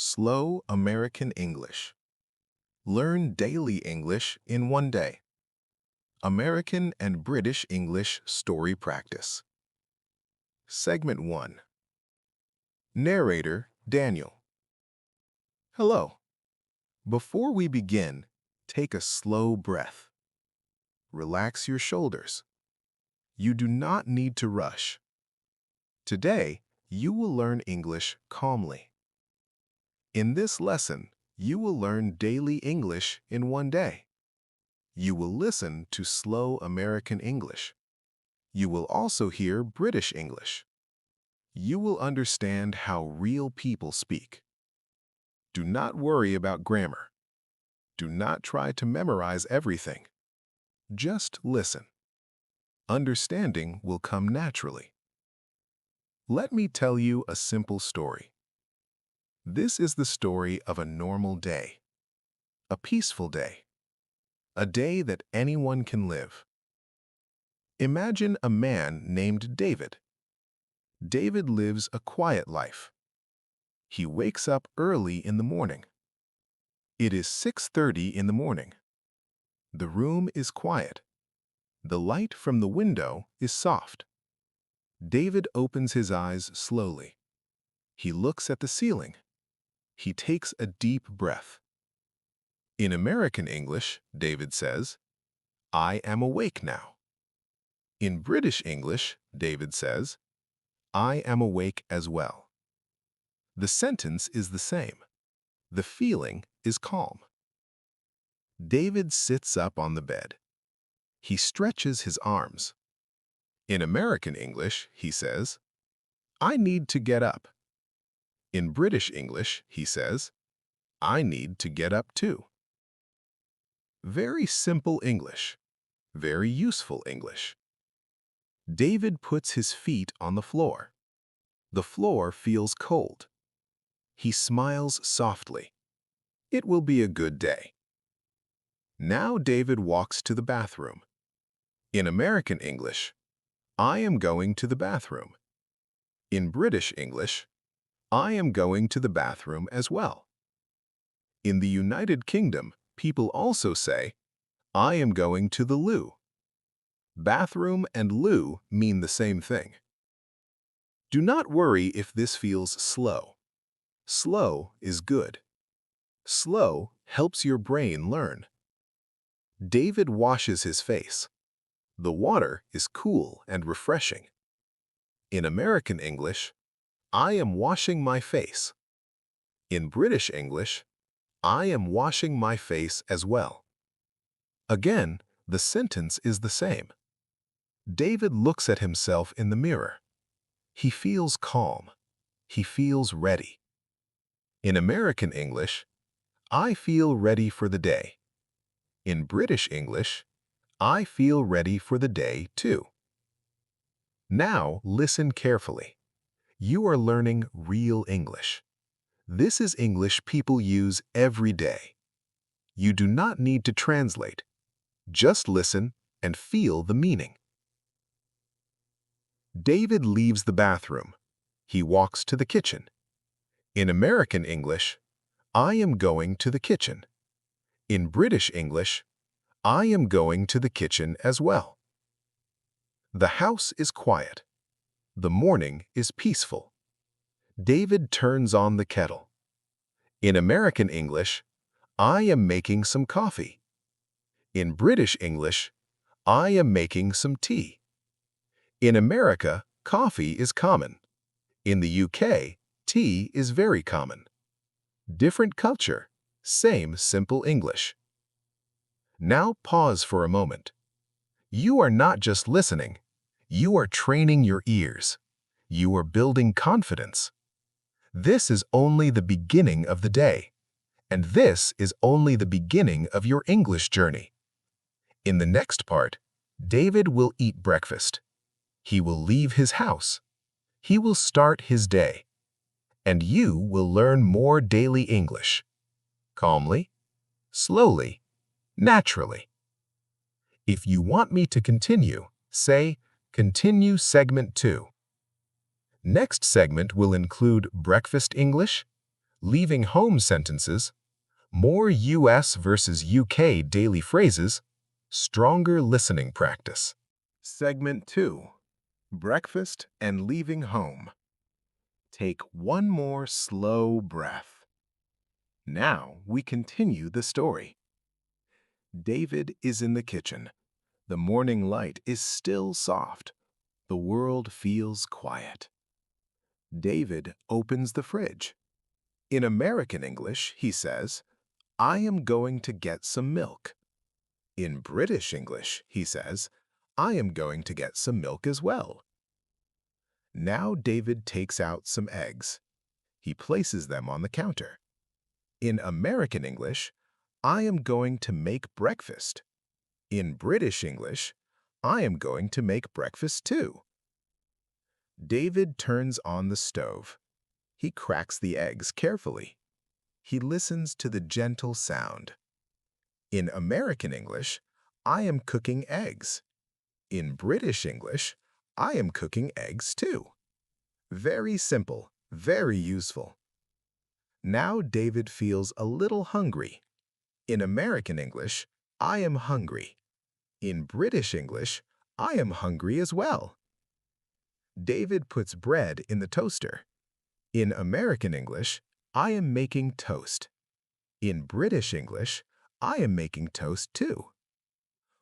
Slow American English. Learn daily English in one day. American and British English Story Practice. Segment 1. Narrator Daniel. Hello. Before we begin, take a slow breath. Relax your shoulders. You do not need to rush. Today, you will learn English calmly. In this lesson, you will learn daily English in one day. You will listen to slow American English. You will also hear British English. You will understand how real people speak. Do not worry about grammar. Do not try to memorize everything. Just listen. Understanding will come naturally. Let me tell you a simple story. This is the story of a normal day, a peaceful day, a day that anyone can live. Imagine a man named David. David lives a quiet life. He wakes up early in the morning. It is 6:30 in the morning. The room is quiet. The light from the window is soft. David opens his eyes slowly. He looks at the ceiling. He takes a deep breath. In American English, David says, "I am awake now." In British English, David says, "I am awake as well." The sentence is the same. The feeling is calm. David sits up on the bed. He stretches his arms. In American English, he says, "I need to get up." In British English, he says, "I need to get up too." Very simple English. Very useful English. David puts his feet on the floor. The floor feels cold. He smiles softly. It will be a good day. Now David walks to the bathroom. In American English, "I am going to the bathroom." In British English, "I am going to the bathroom as well." In the United Kingdom, people also say, "I am going to the loo." Bathroom and loo mean the same thing. Do not worry if this feels slow. Slow is good. Slow helps your brain learn. David washes his face. The water is cool and refreshing. In American English, "I am washing my face." In British English, "I am washing my face as well." Again, the sentence is the same. David looks at himself in the mirror. He feels calm. He feels ready. In American English, "I feel ready for the day." In British English, "I feel ready for the day too." Now listen carefully. You are learning real English. This is English people use every day. You do not need to translate. Just listen and feel the meaning. David leaves the bathroom. He walks to the kitchen. In American English, "I am going to the kitchen." In British English, "I am going to the kitchen as well." The house is quiet. The morning is peaceful. David turns on the kettle. In American English, "I am making some coffee." In British English, "I am making some tea." In America, coffee is common. In the UK, tea is very common. Different culture, same simple English. Now pause for a moment. You are not just listening. You are training your ears. You are building confidence. This is only the beginning of the day. And this is only the beginning of your English journey. In the next part, David will eat breakfast. He will leave his house. He will start his day. And you will learn more daily English. Calmly, slowly, naturally. If you want me to continue, say, "Continue segment 2." Next segment will include breakfast English, Leaving home sentences, more US versus UK daily phrases, stronger listening practice. Segment 2. Breakfast and leaving home. Take one more slow breath. Now we continue the story. David is in the kitchen. The morning light is still soft. The world feels quiet. David opens the fridge. In American English, he says, "I am going to get some milk." In British English, he says, "I am going to get some milk as well." Now David takes out some eggs. He places them on the counter. In American English, "I am going to make breakfast." In British English, "I am going to make breakfast too." David turns on the stove. He cracks the eggs carefully. He listens to the gentle sound. In American English, "I am cooking eggs." In British English, "I am cooking eggs too." Very simple, very useful. Now David feels a little hungry. In American English, "I am hungry." In British English, "I am hungry as well." David puts bread in the toaster. In American English, "I am making toast." In British English, "I am making toast too."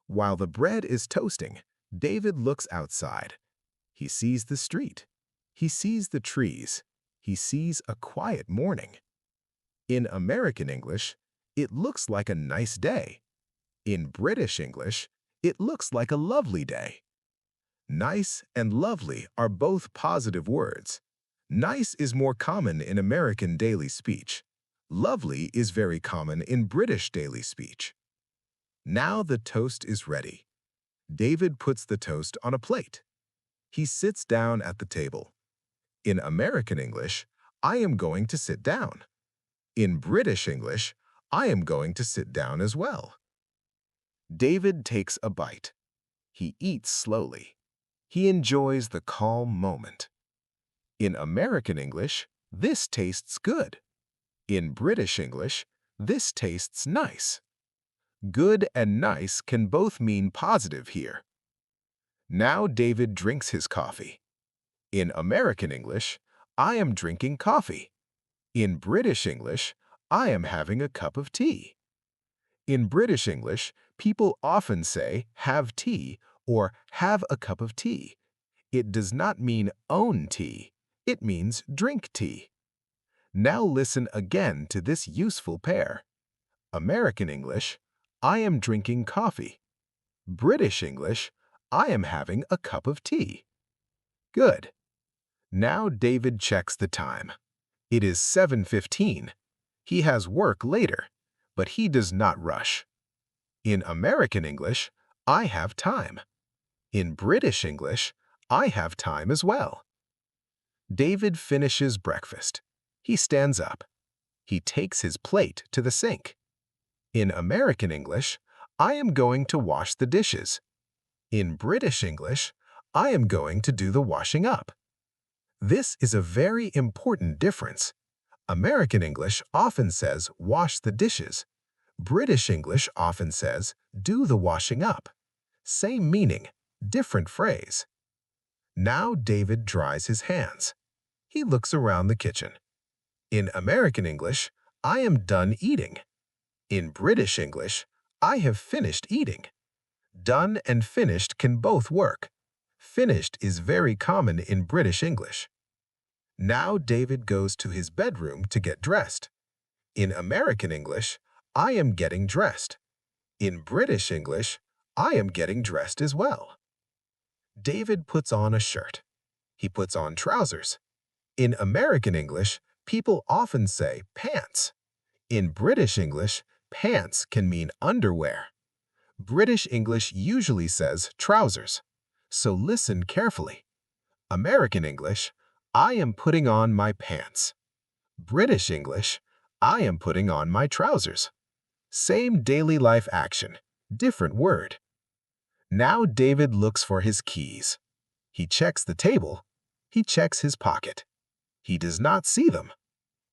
While the bread is toasting, David looks outside. He sees the street. He sees the trees. He sees a quiet morning. In American English, "It looks like a nice day." In British English, "It looks like a lovely day." Nice and lovely are both positive words. Nice is more common in American daily speech. Lovely is very common in British daily speech. Now the toast is ready. David puts the toast on a plate. He sits down at the table. In American English, "I am going to sit down." In British English, "I am going to sit down as well." David takes a bite. He eats slowly. He enjoys the calm moment. In American English, "This tastes good." In British English, "This tastes nice." Good and nice can both mean positive here. Now David drinks his coffee. In American English, "I am drinking coffee." In British English, "I am having a cup of tea." In British English, people often say "have tea" or "have a cup of tea." It does not mean own tea. It means drink tea. Now listen again to this useful pair. American English, "I am drinking coffee." British English, "I am having a cup of tea." Good. Now David checks the time. It is 7:15. He has work later, but he does not rush. In American English, "I have time." In British English, "I have time as well." David finishes breakfast. He stands up. He takes his plate to the sink. In American English, "I am going to wash the dishes." In British English, "I am going to do the washing up." This is a very important difference. American English often says wash the dishes. British English often says do the washing up. Same meaning, different phrase. Now David dries his hands. He looks around the kitchen. In American English, "I am done eating." In British English, "I have finished eating." Done and finished can both work. Finished is very common in British English. Now David goes to his bedroom to get dressed. In American English, "I am getting dressed." In British English, "I am getting dressed as well." David puts on a shirt. He puts on trousers. In American English, people often say pants. In British English, pants can mean underwear. British English usually says trousers. So listen carefully. American English, "I am putting on my pants." British English, "I am putting on my trousers." Same daily life action, different word. Now David looks for his keys. He checks the table. He checks his pocket. He does not see them.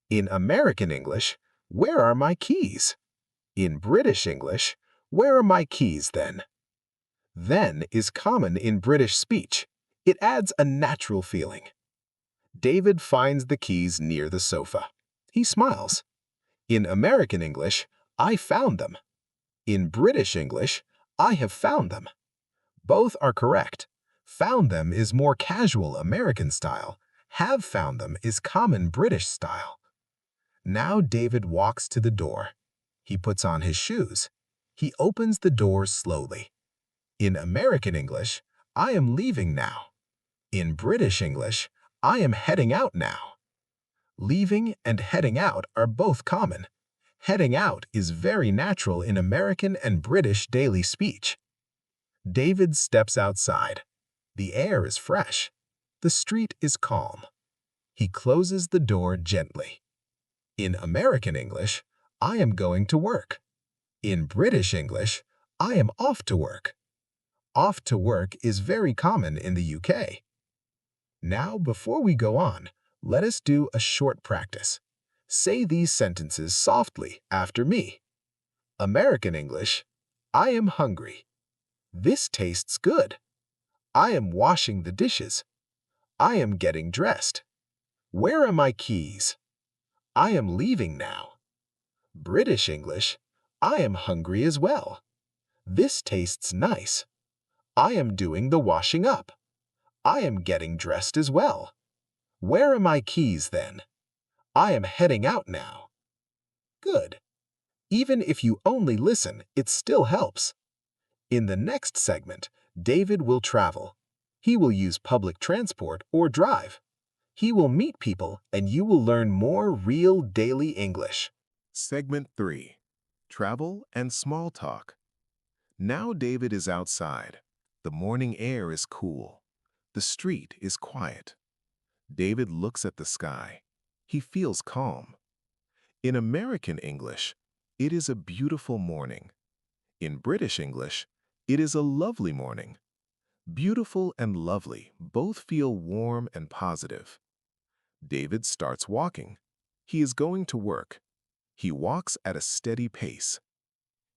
In American English, where are my keys? In British English, where are my keys then? Then is common in British speech. It adds a natural feeling. David finds the keys near the sofa. He smiles. In American English, I found them. In British English, I have found them. Both are correct. Found them is more casual American style. Have found them is common British style. Now David walks to the door. He puts on his shoes. He opens the door slowly. In American English, I am leaving now. In British English, I am heading out now. Leaving and heading out are both common. Heading out is very natural in American and British daily speech. David steps outside. The air is fresh. The street is calm. He closes the door gently. In American English, I am going to work. In British English, I am off to work. Off to work is very common in the UK. Now, before we go on, let us do a short practice. Say these sentences softly after me. American English, I am hungry. This tastes good. I am washing the dishes. I am getting dressed. Where are my keys? I am leaving now. British English, I am hungry as well. This tastes nice. I am doing the washing up. I am getting dressed as well. Where are my keys then? I am heading out now. Good. Even if you only listen, it still helps. In the next segment, David will travel. He will use public transport or drive. He will meet people and you will learn more real daily English. Segment 3. Travel and Small Talk. Now David is outside. The morning air is cool. The street is quiet. David looks at the sky. He feels calm. In American English, it is a beautiful morning. In British English, it is a lovely morning. Beautiful and lovely both feel warm and positive. David starts walking. He is going to work. He walks at a steady pace.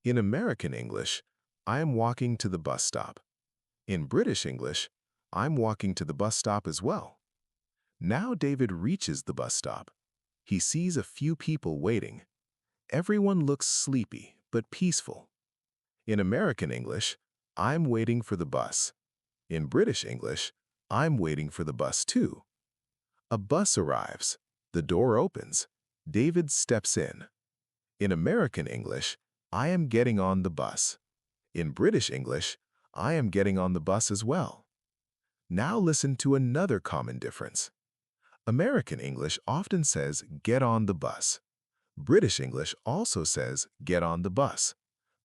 In American English, I am walking to the bus stop. In British English, I'm walking to the bus stop as well. Now David reaches the bus stop. He sees a few people waiting. Everyone looks sleepy but peaceful. In American English, I'm waiting for the bus. In British English, I'm waiting for the bus too. A bus arrives. The door opens. David steps in. In American English, I am getting on the bus. In British English, I am getting on the bus as well. Now listen to another common difference. American English often says, get on the bus. British English also says, get on the bus.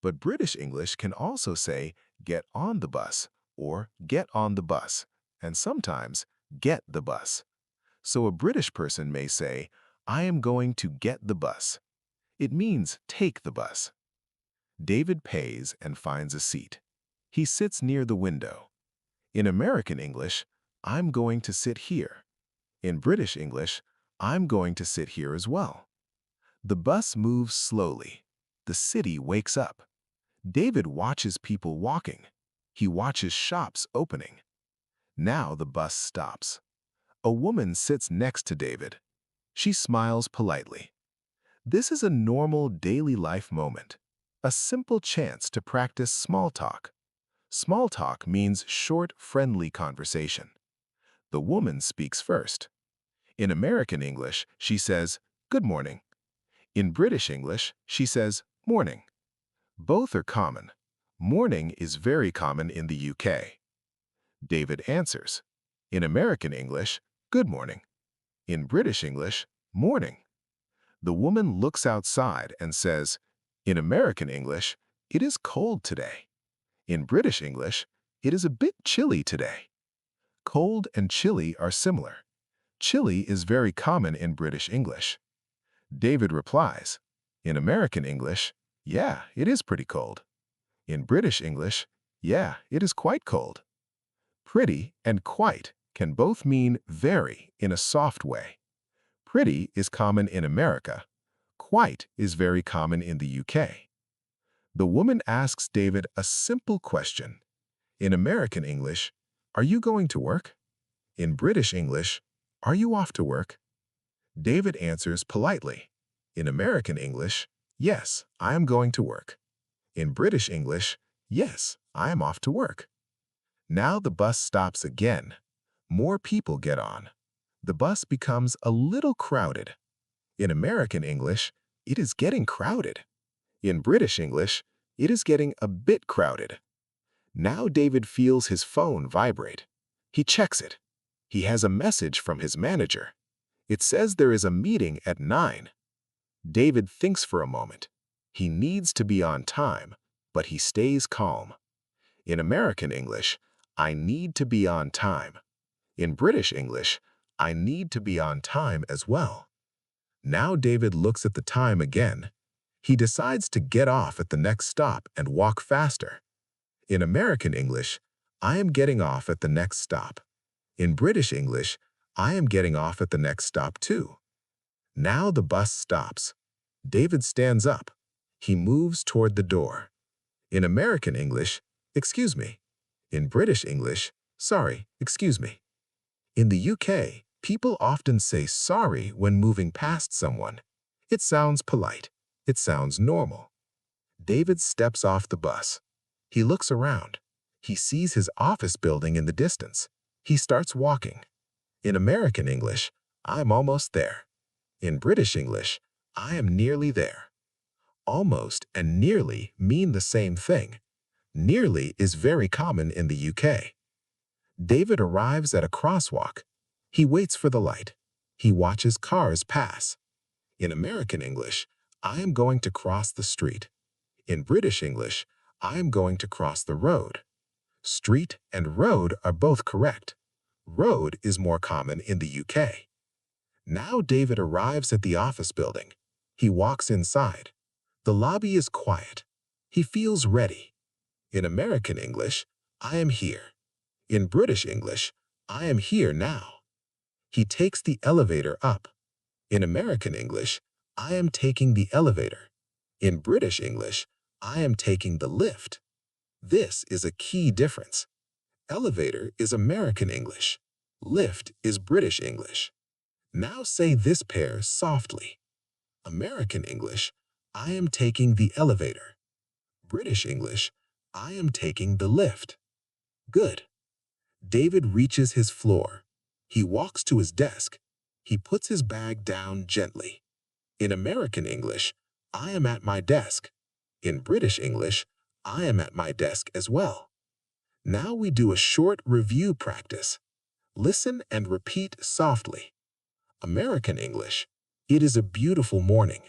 But British English can also say, get on the bus, or get on the bus, and sometimes, get the bus. So a British person may say, I am going to get the bus. It means take the bus. David pays and finds a seat. He sits near the window. In American English, I'm going to sit here. In British English, I'm going to sit here as well. The bus moves slowly. The city wakes up. David watches people walking. He watches shops opening. Now the bus stops. A woman sits next to David. She smiles politely. This is a normal daily life moment, a simple chance to practice small talk. Small talk means short, friendly conversation. The woman speaks first. In American English, she says, good morning. In British English, she says, morning. Both are common. Morning is very common in the UK. David answers. In American English, good morning. In British English, morning. The woman looks outside and says, in American English, it is cold today. In British English, it is a bit chilly today. Cold and chilly are similar. Chilly is very common in British English. David replies, in American English, yeah, it is pretty cold. In British English, yeah, it is quite cold. Pretty and quite can both mean very in a soft way. Pretty is common in America. Quite is very common in the UK. The woman asks David a simple question. In American English, are you going to work? In British English, are you off to work? David answers politely. In American English, yes, I am going to work. In British English, yes, I am off to work. Now the bus stops again. More people get on. The bus becomes a little crowded. In American English, it is getting crowded. In British English, it is getting a bit crowded. Now David feels his phone vibrate. He checks it. He has a message from his manager. It says there is a meeting at 9. David thinks for a moment. He needs to be on time, but he stays calm. In American English, I need to be on time. In British English, I need to be on time as well. Now David looks at the time again. He decides to get off at the next stop and walk faster. In American English, I am getting off at the next stop. In British English, I am getting off at the next stop too. Now the bus stops. David stands up. He moves toward the door. In American English, excuse me. In British English, sorry, excuse me. In the UK, people often say sorry when moving past someone. It sounds polite. It sounds normal. David steps off the bus. He looks around. He sees his office building in the distance. He starts walking. In American English, I'm almost there. In British English, I am nearly there. Almost and nearly mean the same thing. Nearly is very common in the UK. David arrives at a crosswalk. He waits for the light. He watches cars pass. In American English, I am going to cross the street. In British English, I am going to cross the road. Street and road are both correct. Road is more common in the UK. Now David arrives at the office building. He walks inside. The lobby is quiet. He feels ready. In American English, I am here. In British English, I am here now. He takes the elevator up. In American English, I am taking the elevator. In British English, I am taking the lift. This is a key difference. Elevator is American English. Lift is British English. Now say this pair softly. American English, I am taking the elevator. British English, I am taking the lift. Good. David reaches his floor. He walks to his desk. He puts his bag down gently. In American English, I am at my desk. In British English, I am at my desk as well. Now we do a short review practice. Listen and repeat softly. American English, it is a beautiful morning.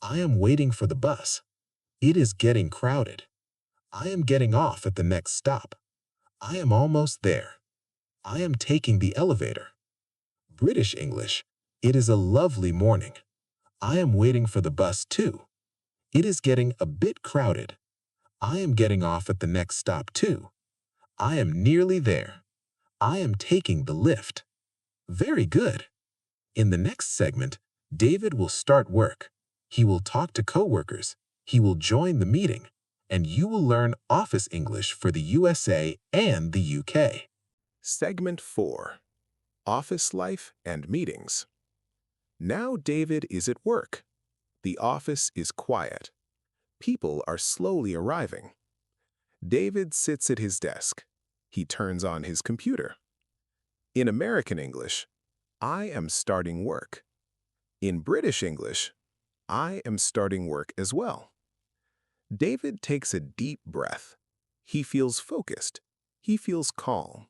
I am waiting for the bus. It is getting crowded. I am getting off at the next stop. I am almost there. I am taking the elevator. British English, it is a lovely morning. I am waiting for the bus too. It is getting a bit crowded. I am getting off at the next stop too. I am nearly there. I am taking the lift. Very good. In the next segment, David will start work. He will talk to coworkers. He will join the meeting. And you will learn office English for the USA and the UK. Segment 4. Office Life and Meetings. Now David is at work. The office is quiet. People are slowly arriving. David sits at his desk. He turns on his computer. In American English, I am starting work. In British English, I am starting work as well. David takes a deep breath. He feels focused. He feels calm.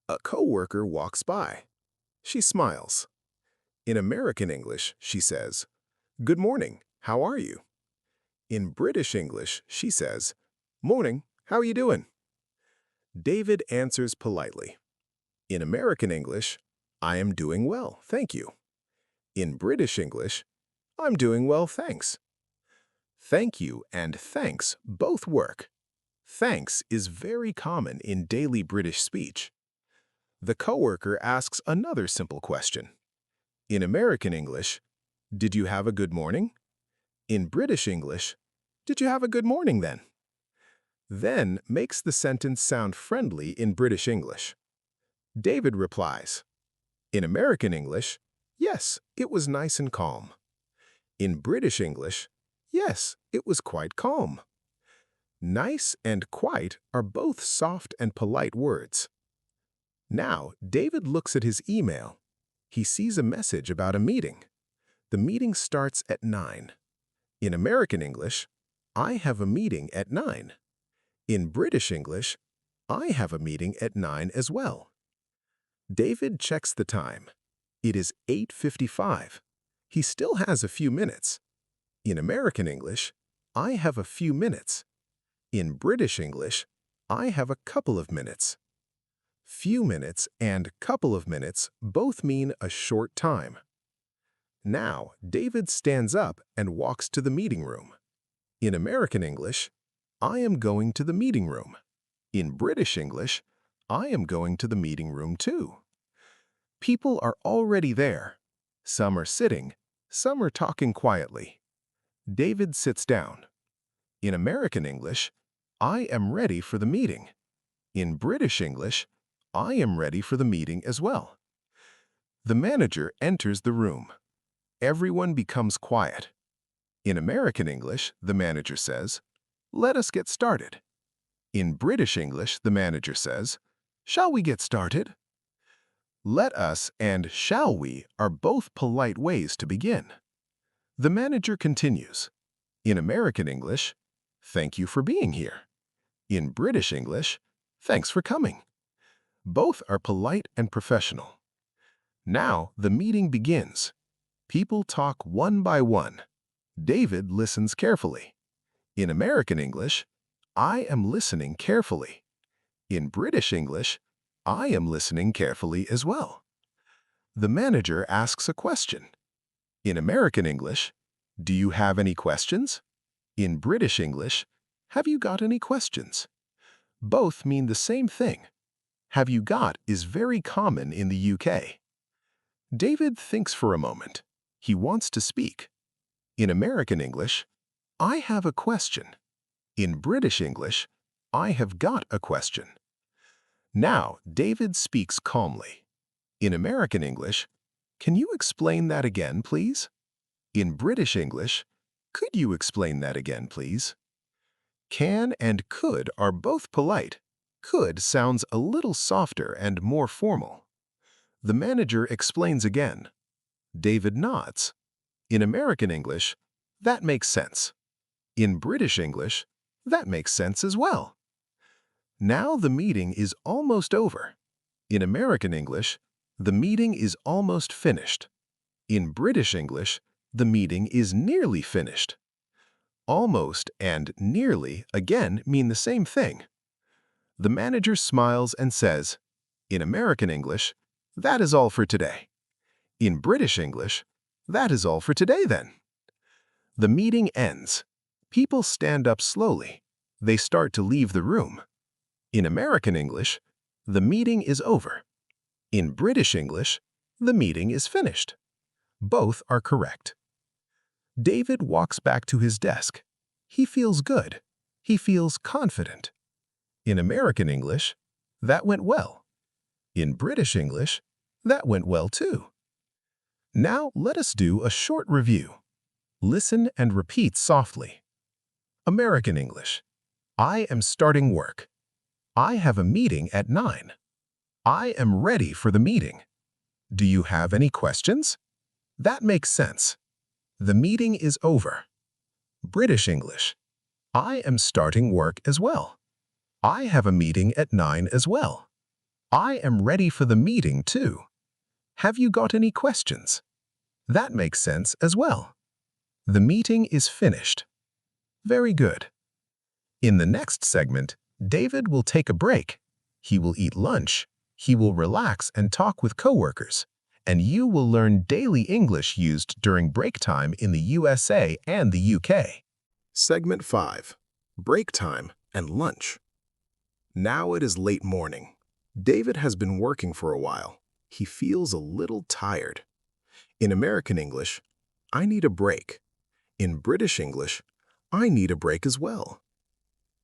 A coworker walks by. She smiles. In American English, she says, "Good morning, how are you?" In British English, she says, "Morning, how are you doing?" David answers politely. In American English, I am doing well, thank you. In British English, I'm doing well, thanks. Thank you and thanks both work. Thanks is very common in daily British speech. The coworker asks another simple question. In American English, did you have a good morning? In British English, did you have a good morning then? Then makes the sentence sound friendly in British English. David replies, in American English, yes, it was nice and calm. In British English, yes, it was quite calm. Nice and quite are both soft and polite words. Now, David looks at his email. He sees a message about a meeting. The meeting starts at 9. In American English, I have a meeting at 9. In British English, I have a meeting at 9 as well. David checks the time. It is 8:55. He still has a few minutes. In American English, I have a few minutes. In British English, I have a couple of minutes. Few minutes and couple of minutes both mean a short time. Now, David stands up and walks to the meeting room. In American English, I am going to the meeting room. In British English, I am going to the meeting room too. People are already there. Some are sitting, some are talking quietly. David sits down. In American English, I am ready for the meeting. In British English, I am ready for the meeting as well. The manager enters the room. Everyone becomes quiet. In American English, the manager says, "Let us get started." In British English, the manager says, "Shall we get started?" Let us and shall we are both polite ways to begin. The manager continues. In American English, thank you for being here. In British English, thanks for coming. Both are polite and professional. Now the meeting begins. People talk one by one. David listens carefully. In American English, I am listening carefully. In British English, I am listening carefully as well. The manager asks a question. In American English, do you have any questions? In British English, have you got any questions? Both mean the same thing. Have you got is very common in the UK. David thinks for a moment. He wants to speak. In American English, I have a question. In British English, I have got a question. Now, David speaks calmly. In American English, can you explain that again, please? In British English, could you explain that again, please? Can and could are both polite. Could sounds a little softer and more formal. The manager explains again. David nods. In American English, that makes sense. In British English, that makes sense as well. Now the meeting is almost over. In American English, the meeting is almost finished. In British English, the meeting is nearly finished. Almost and nearly again mean the same thing. The manager smiles and says, in American English, that is all for today. In British English, that is all for today then. The meeting ends. People stand up slowly. They start to leave the room. In American English, the meeting is over. In British English, the meeting is finished. Both are correct. David walks back to his desk. He feels good. He feels confident. In American English, that went well. In British English, that went well too. Now let us do a short review. Listen and repeat softly. American English. I am starting work. I have a meeting at 9. I am ready for the meeting. Do you have any questions? That makes sense. The meeting is over. British English. I am starting work as well. I have a meeting at 9 as well. I am ready for the meeting too. Have you got any questions? That makes sense as well. The meeting is finished. Very good. In the next segment, David will take a break. He will eat lunch. He will relax and talk with coworkers. And you will learn daily English used during break time in the USA and the UK. Segment 5. Break time and lunch. Now it is late morning. David has been working for a while. He feels a little tired. In American English, I need a break. In British English, I need a break as well.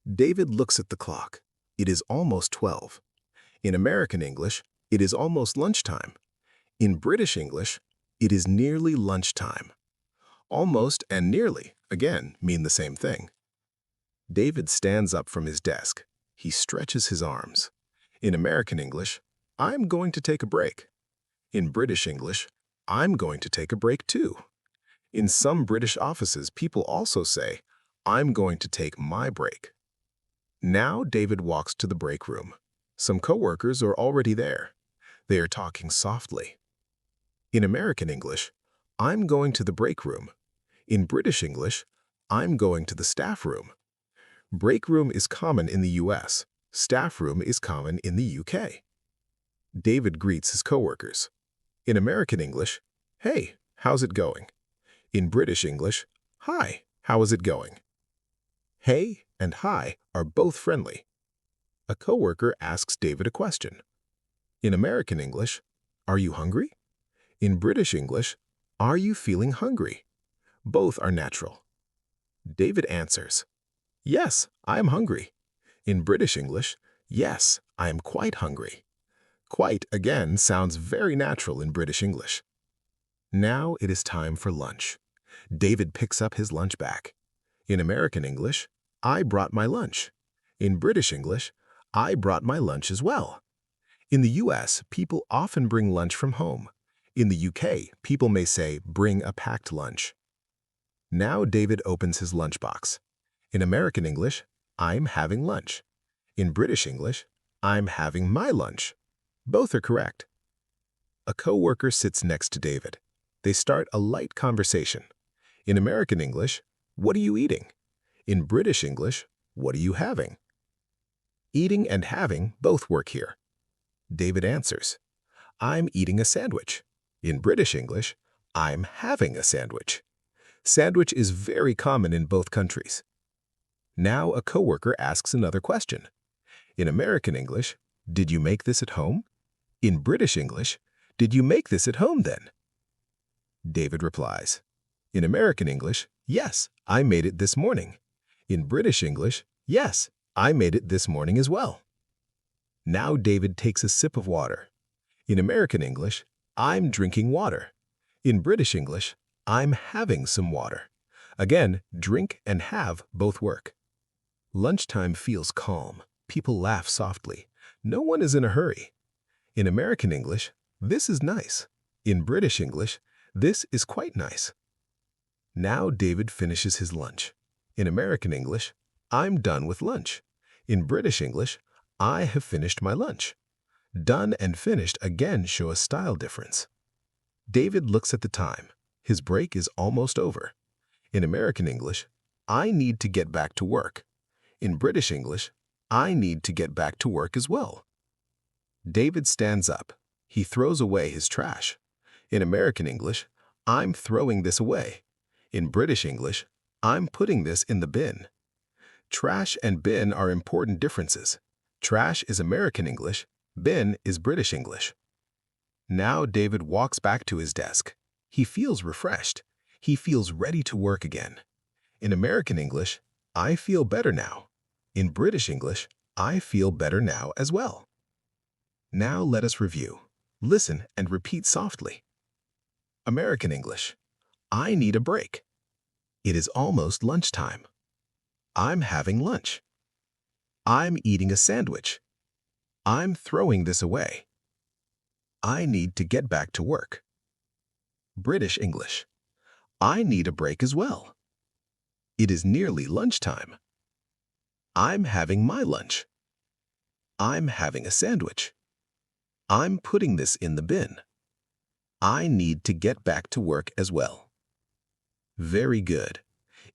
David looks at the clock. It is almost 12. In American English, it is almost lunchtime. In British English, it is nearly lunchtime. Almost and nearly, again, mean the same thing. David stands up from his desk. He stretches his arms. In American English, I'm going to take a break. In British English, I'm going to take a break too. In some British offices, people also say, I'm going to take my break. Now David walks to the break room. Some coworkers are already there. They are talking softly. In American English, I'm going to the break room. In British English, I'm going to the staff room. Break room is common in the US. Staff room is common in the UK. David greets his coworkers. In American English, hey, how's it going? In British English, hi, how is it going? Hey and hi are both friendly. A coworker asks David a question. In American English, are you hungry? In British English, are you feeling hungry? Both are natural. David answers, yes, I am hungry. In British English, yes, I am quite hungry. Quite, again, sounds very natural in British English. Now it is time for lunch. David picks up his lunch bag. In American English, I brought my lunch. In British English, I brought my lunch as well. In the US, people often bring lunch from home. In the UK, people may say, bring a packed lunch. Now David opens his lunchbox. In American English, I'm having lunch. In British English, I'm having my lunch. Both are correct. A coworker sits next to David. They start a light conversation. In American English, what are you eating? In British English, what are you having? Eating and having both work here. David answers, I'm eating a sandwich. In British English, I'm having a sandwich. Sandwich is very common in both countries. Now a coworker asks another question. In American English, did you make this at home? In British English, did you make this at home then? David replies, in American English, yes, I made it this morning. In British English, yes, I made it this morning as well. Now David takes a sip of water. In American English, I'm drinking water. In British English, I'm having some water. Again, drink and have both work. Lunchtime feels calm. People laugh softly. No one is in a hurry. In American English, this is nice. In British English, this is quite nice. Now David finishes his lunch. In American English, I'm done with lunch. In British English, I have finished my lunch. Done and finished again show a style difference. David looks at the time. His break is almost over. In American English, I need to get back to work. In British English, I need to get back to work as well. David stands up. He throws away his trash. In American English, I'm throwing this away. In British English, I'm putting this in the bin. Trash and bin are important differences. Trash is American English, bin is British English. Now David walks back to his desk. He feels refreshed. He feels ready to work again. In American English, I feel better now. In British English, I feel better now as well. Now let us review. Listen and repeat softly. American English. I need a break. It is almost lunchtime. I'm having lunch. I'm eating a sandwich. I'm throwing this away. I need to get back to work. British English. I need a break as well. It is nearly lunchtime. I'm having my lunch. I'm having a sandwich. I'm putting this in the bin. I need to get back to work as well. Very good.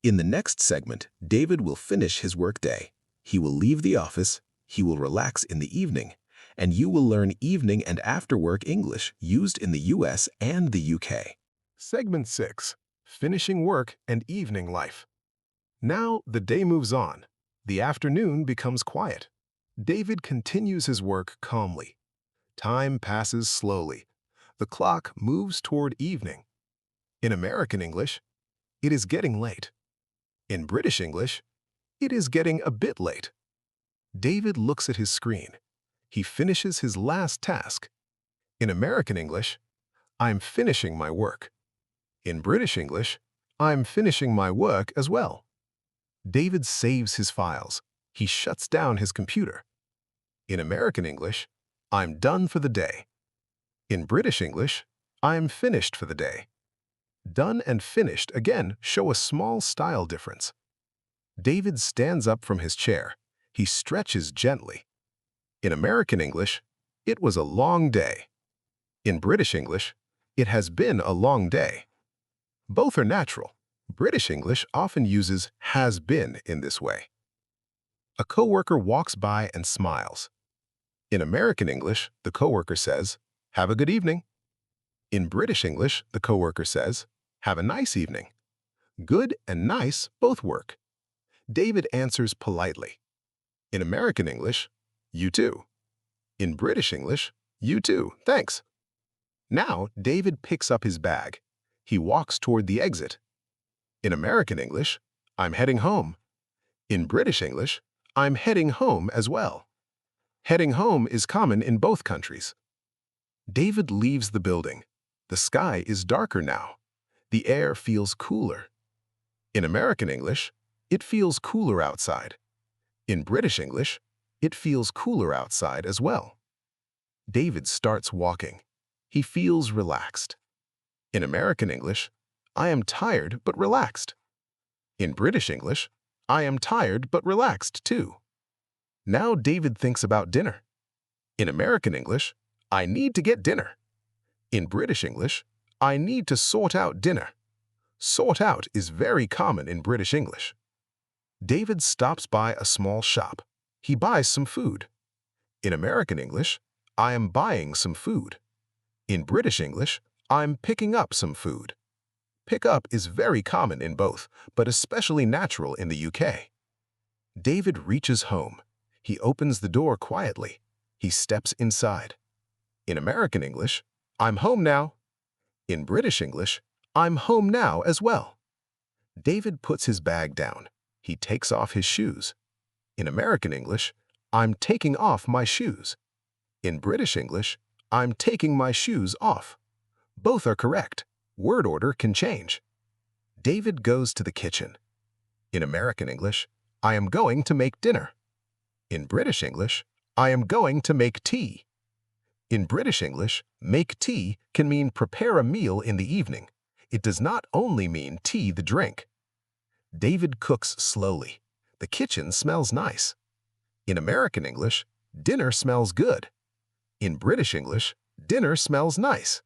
In the next segment, David will finish his workday. He will leave the office, he will relax in the evening, and you will learn evening and after-work English used in the US and the UK. Segment 6. Finishing work and evening life. Now the day moves on. The afternoon becomes quiet. David continues his work calmly. Time passes slowly. The clock moves toward evening. In American English, it is getting late. In British English, it is getting a bit late. David looks at his screen. He finishes his last task. In American English, I'm finishing my work. In British English, I'm finishing my work as well. David saves his files. He shuts down his computer. In American English, I'm done for the day. In British English, I'm finished for the day. Done and finished again show a small style difference. David stands up from his chair. He stretches gently. In American English, it was a long day. In British English, it has been a long day. Both are natural. British English often uses has been in this way. A coworker walks by and smiles. In American English, the coworker says, "Have a good evening." In British English, the coworker says, "Have a nice evening." Good and nice both work. David answers politely. In American English, "You too." In British English, "You too, thanks." Now, David picks up his bag. He walks toward the exit. In American English, "I'm heading home." In British English, "I'm heading home as well." Heading home is common in both countries. David leaves the building. The sky is darker now. The air feels cooler. In American English, it feels cooler outside. In British English, it feels cooler outside as well. David starts walking. He feels relaxed. In American English, I am tired but relaxed. In British English, I am tired but relaxed too. Now David thinks about dinner. In American English, I need to get dinner. In British English, I need to sort out dinner. Sort out is very common in British English. David stops by a small shop. He buys some food. In American English, I am buying some food. In British English, I'm picking up some food. Pick up is very common in both, but especially natural in the UK. David reaches home. He opens the door quietly. He steps inside. In American English, I'm home now. In British English, I'm home now as well. David puts his bag down. He takes off his shoes. In American English, I'm taking off my shoes. In British English, I'm taking my shoes off. Both are correct. Word order can change. David goes to the kitchen. In American English, I am going to make dinner. In British English, I am going to make tea. In British English, make tea can mean prepare a meal in the evening. It does not only mean tea the drink. David cooks slowly. The kitchen smells nice. In American English, dinner smells good. In British English, dinner smells nice.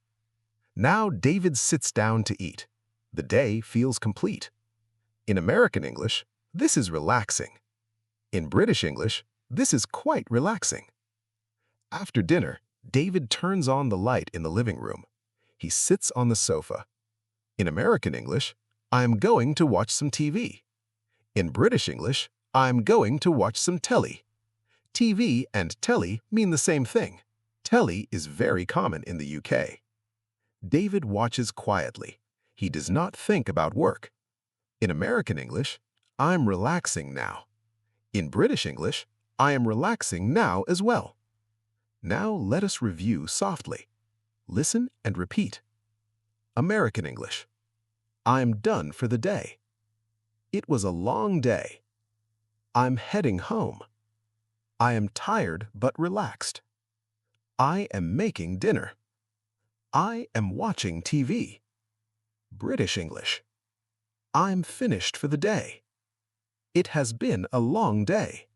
Now David sits down to eat. The day feels complete. In American English, this is relaxing. In British English, this is quite relaxing. After dinner, David turns on the light in the living room. He sits on the sofa. In American English, I'm going to watch some TV. In British English, I'm going to watch some telly. TV and telly mean the same thing. Telly is very common in the UK. David watches quietly. He does not think about work. In American English, I'm relaxing now. In British English, I am relaxing now as well. Now let us review softly. Listen and repeat. American English. I'm done for the day. It was a long day. I'm heading home. I am tired but relaxed. I am making dinner. I am watching TV. British English. I'm finished for the day. It has been a long day.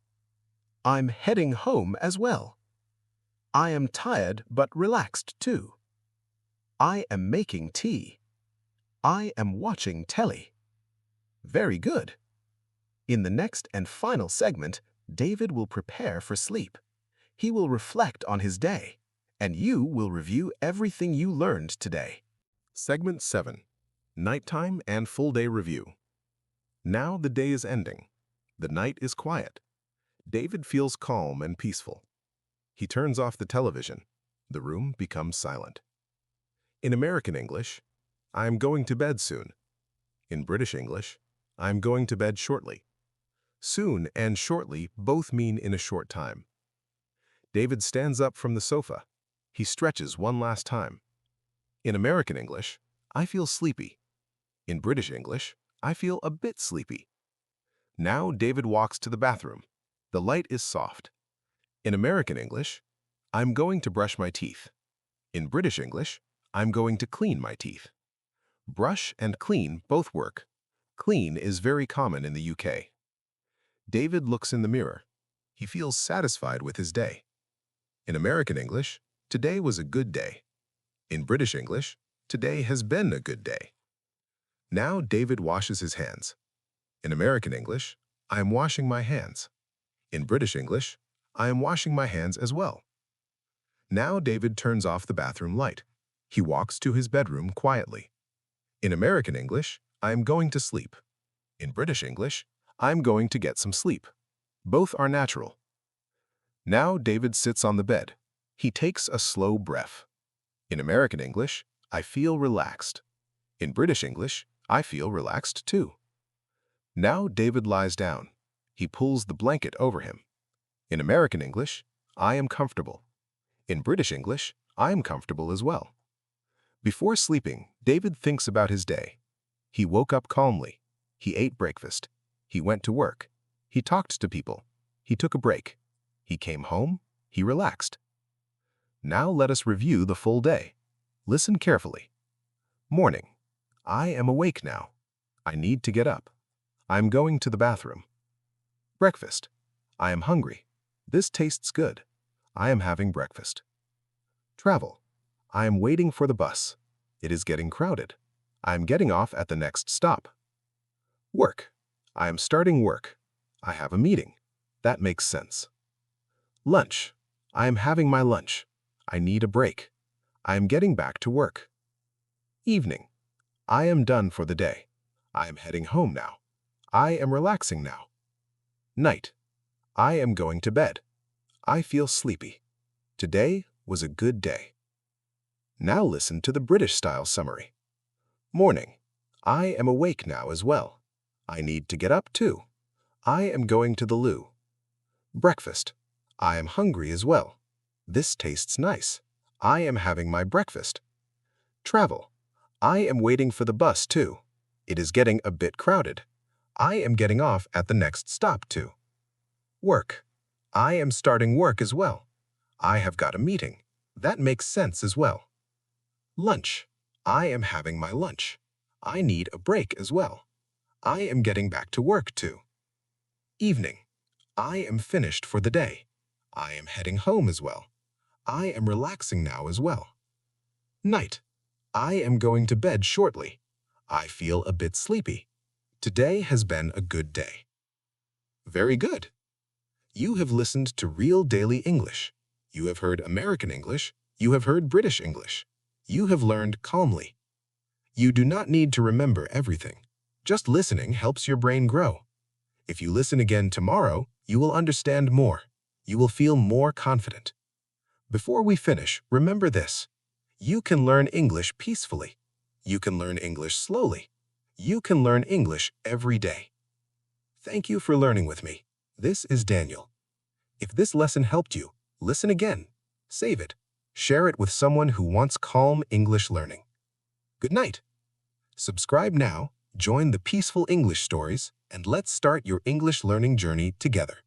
I'm heading home as well. I am tired but relaxed too. I am making tea. I am watching telly. Very good. In the next and final segment, David will prepare for sleep. He will reflect on his day, and you will review everything you learned today. Segment 7. Nighttime and Full Day Review. Now the day is ending. The night is quiet. David feels calm and peaceful. He turns off the television. The room becomes silent. In American English, I'm going to bed soon. In British English, I'm going to bed shortly. Soon and shortly both mean in a short time. David stands up from the sofa. He stretches one last time. In American English, I feel sleepy. In British English, I feel a bit sleepy. Now David walks to the bathroom. The light is soft. In American English, I'm going to brush my teeth. In British English, I'm going to clean my teeth. Brush and clean both work. Clean is very common in the UK. David looks in the mirror. He feels satisfied with his day. In American English, today was a good day. In British English, today has been a good day. Now David washes his hands. In American English, I am washing my hands. In British English, I am washing my hands as well. Now David turns off the bathroom light. He walks to his bedroom quietly. In American English, I am going to sleep. In British English, I'm going to get some sleep. Both are natural. Now David sits on the bed. He takes a slow breath. In American English, I feel relaxed. In British English, I feel relaxed too. Now David lies down. He pulls the blanket over him. In American English, I am comfortable. In British English, I am comfortable as well. Before sleeping, David thinks about his day. He woke up calmly. He ate breakfast. He went to work. He talked to people. He took a break. He came home. He relaxed. Now let us review the full day. Listen carefully. Morning. I am awake now. I need to get up. I'm going to the bathroom. Breakfast. I am hungry. This tastes good. I am having breakfast. Travel. I am waiting for the bus. It is getting crowded. I am getting off at the next stop. Work. I am starting work. I have a meeting. That makes sense. Lunch. I am having my lunch. I need a break. I am getting back to work. Evening. I am done for the day. I am heading home now. I am relaxing now. Night. I am going to bed. I feel sleepy. Today was a good day. Now listen to the British-style summary. Morning. I am awake now as well. I need to get up too. I am going to the loo. Breakfast. I am hungry as well. This tastes nice. I am having my breakfast. Travel. I am waiting for the bus too. It is getting a bit crowded. I am getting off at the next stop too. Work. I am starting work as well. I have got a meeting. That makes sense as well. Lunch. I am having my lunch. I need a break as well. I am getting back to work too. Evening. I am finished for the day. I am heading home as well. I am relaxing now as well. Night. I am going to bed shortly. I feel a bit sleepy. Today has been a good day. Very good. You have listened to Real Daily English. You have heard American English. You have heard British English. You have learned calmly. You do not need to remember everything. Just listening helps your brain grow. If you listen again tomorrow, you will understand more. You will feel more confident. Before we finish, remember this. You can learn English peacefully. You can learn English slowly. You can learn English every day. Thank you for learning with me. This is Daniel. If this lesson helped you, listen again. Save it. Share it with someone who wants calm English learning. Good night. Subscribe now, join the Peaceful English Stories, and let's start your English learning journey together.